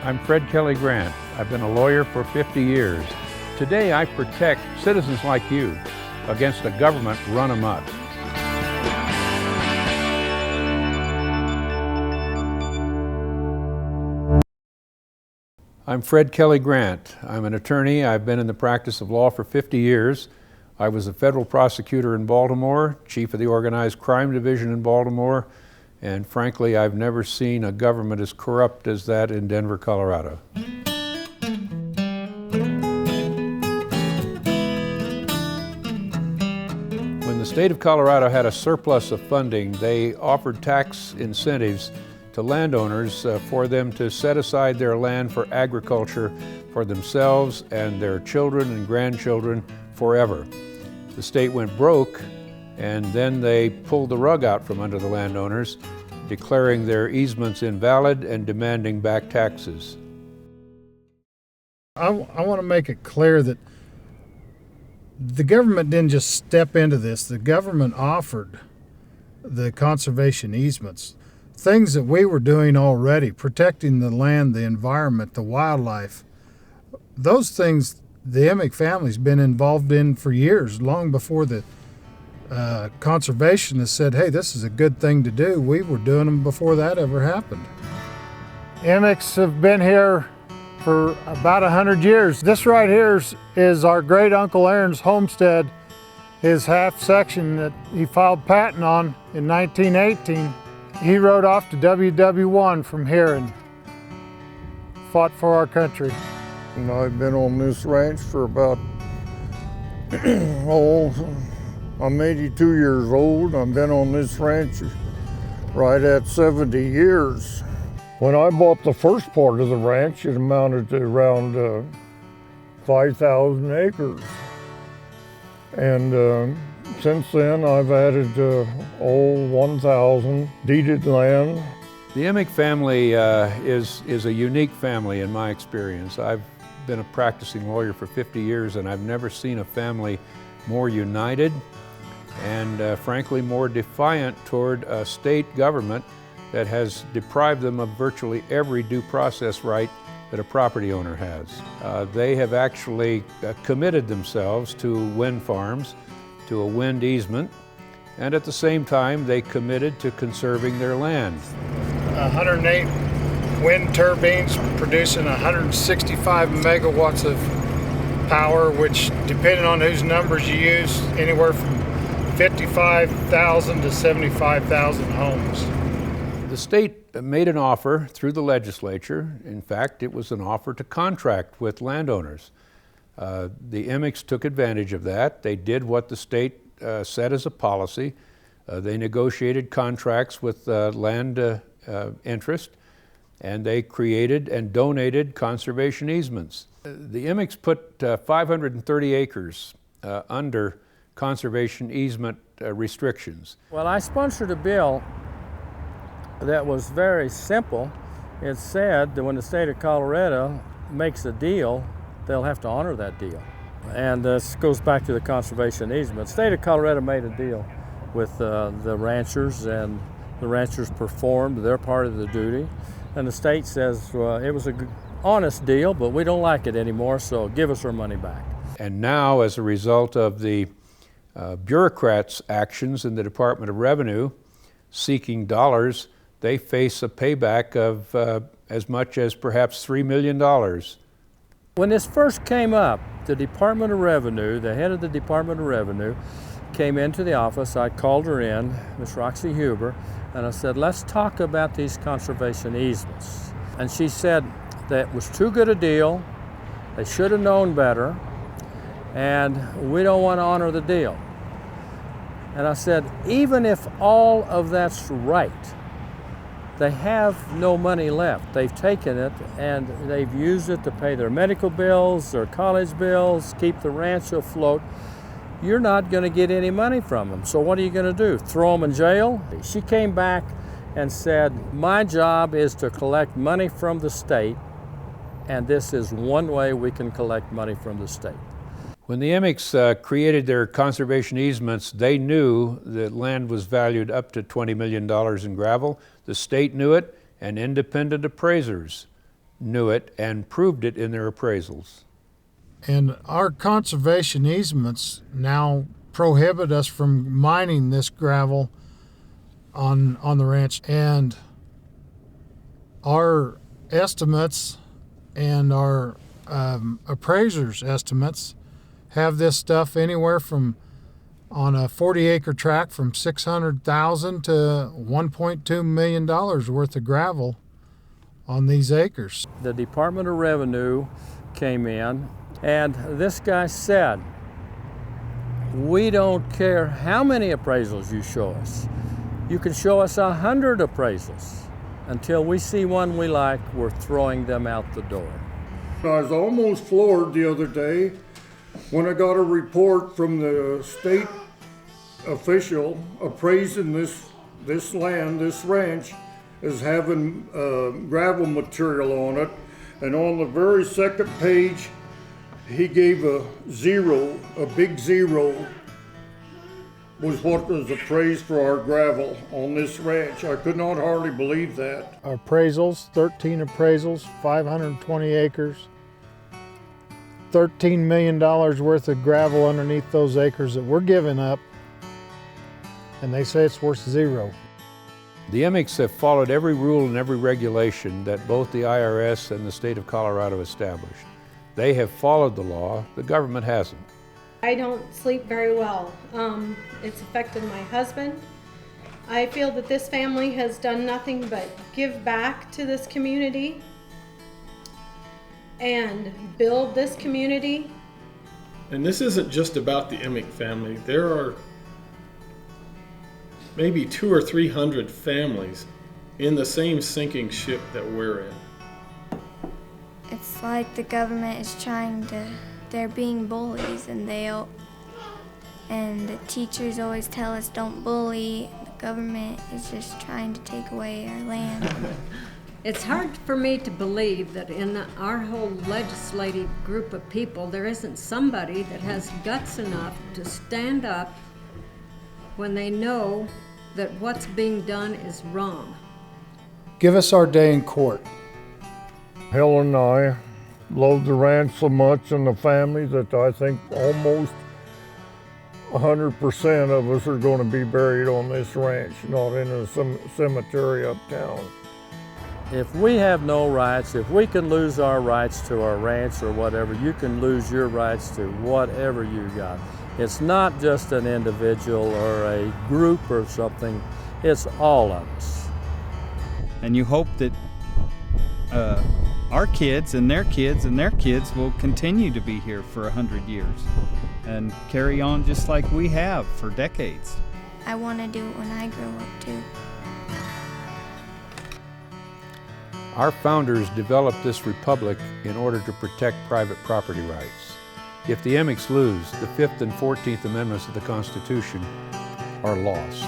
I'm Fred Kelly Grant. I've been a lawyer for 50 years. Today I protect citizens like you against a government run amok. I'm Fred Kelly Grant. I'm an attorney. I've been in the practice of law for 50 years. I was a federal prosecutor in Baltimore, chief of the Organized Crime Division in Baltimore, and frankly, I've never seen a government as corrupt as that in Denver, Colorado. When the state of Colorado had a surplus of funding, they offered tax incentives to landowners for them to set aside their land for agriculture for themselves and their children and grandchildren forever. The state went broke, and then they pulled the rug out from under the landowners, declaring their easements invalid and demanding back taxes. I want to make it clear that the government didn't just step into this. The government offered the conservation easements. Things that we were doing already, protecting the land, the environment, the wildlife, those things the Emig family's been involved in for years, long before the conservationists said, hey, this is a good thing to do. We were doing them before that ever happened. Emigs have been here for about 100 years. This right here is our great Uncle Aaron's homestead, his half section that he filed patent on in 1918. He rode off to WW1 from here and fought for our country. And I've been on this ranch for about, I'm 82 years old. I've been on this ranch right at 70 years. When I bought the first part of the ranch, it amounted to around 5,000 acres. And since then, I've added 1,000 deeded land. The Emig family is a unique family in my experience. I've been a practicing lawyer for 50 years, and I've never seen a family more united and frankly more defiant toward a state government that has deprived them of virtually every due process right that a property owner has. They have actually committed themselves to wind farms, to a wind easement, and at the same time they committed to conserving their land. 108 wind turbines producing 165 megawatts of power, which, depending on whose numbers you use, anywhere from 55,000 to 75,000 homes. The state made an offer through the legislature. In fact, it was an offer to contract with landowners. The Emigs took advantage of that. They did what the state set as a policy. They negotiated contracts with land interest, and they created and donated conservation easements. The Emigs put 530 acres under conservation easement restrictions. Well, I sponsored a bill that was very simple. It said that when the state of Colorado makes a deal, they'll have to honor that deal. And this goes back to the conservation easement. The state of Colorado made a deal with the ranchers, and the ranchers performed their part of the duty. And the state says, it was an honest deal, but we don't like it anymore, so give us our money back. And now, as a result of the bureaucrats' actions in the Department of Revenue seeking dollars, they face a payback of as much as perhaps $3 million. When this first came up, the Department of Revenue, the head of the Department of Revenue, came into the office. I called her in, Ms. Roxy Huber, and I said, let's talk about these conservation easements. And she said that was too good a deal, they should have known better, and we don't want to honor the deal. And I said, even if all of that's right, they have no money left. They've taken it and they've used it to pay their medical bills, their college bills, keep the ranch afloat. You're not going to get any money from them. So what are you going to do? Throw them in jail? She came back and said, my job is to collect money from the state, and this is one way we can collect money from the state. When the Emigs created their conservation easements, they knew that land was valued up to $20 million in gravel. The state knew it, and independent appraisers knew it and proved it in their appraisals. And our conservation easements now prohibit us from mining this gravel on the ranch. And our estimates and our appraisers' estimates have this stuff anywhere from, on a 40-acre tract, from $600,000 to $1.2 million worth of gravel on these acres. The Department of Revenue came in, and this guy said, "We don't care how many appraisals you show us. You can show us 100 appraisals. Until we see one we like, we're throwing them out the door." I was almost floored the other day when I got a report from the state official appraising this land, this ranch, as having gravel material on it. And on the very second page, he gave a zero, a big zero, was what was appraised for our gravel on this ranch. I could not hardly believe that. Appraisals, 13 appraisals, 520 acres, $13 million worth of gravel underneath those acres that we're giving up, and they say it's worth zero. The Emmicks have followed every rule and every regulation that both the IRS and the state of Colorado established. They have followed the law, the government hasn't. I don't sleep very well. It's affected my husband. I feel that this family has done nothing but give back to this community and build this community. And this isn't just about the Emmick family. There are maybe 200 or 300 families in the same sinking ship that we're in. It's like the government is they're being bullies, and the teachers always tell us don't bully. The government is just trying to take away our land. It's hard for me to believe that in our whole legislative group of people, there isn't somebody that has guts enough to stand up when they know that what's being done is wrong. Give us our day in court. Helen and I love the ranch so much and the family that I think almost 100% of us are going to be buried on this ranch, not in a cemetery uptown. If we have no rights, if we can lose our rights to our ranch or whatever, you can lose your rights to whatever you got. It's not just an individual or a group or something, it's all of us. And you hope that our kids and their kids and their kids will continue to be here for 100 years and carry on just like we have for decades. I want to do it when I grow up too. Our founders developed this republic in order to protect private property rights. If the Emmicks lose, the 5th and 14th Amendments of the Constitution are lost.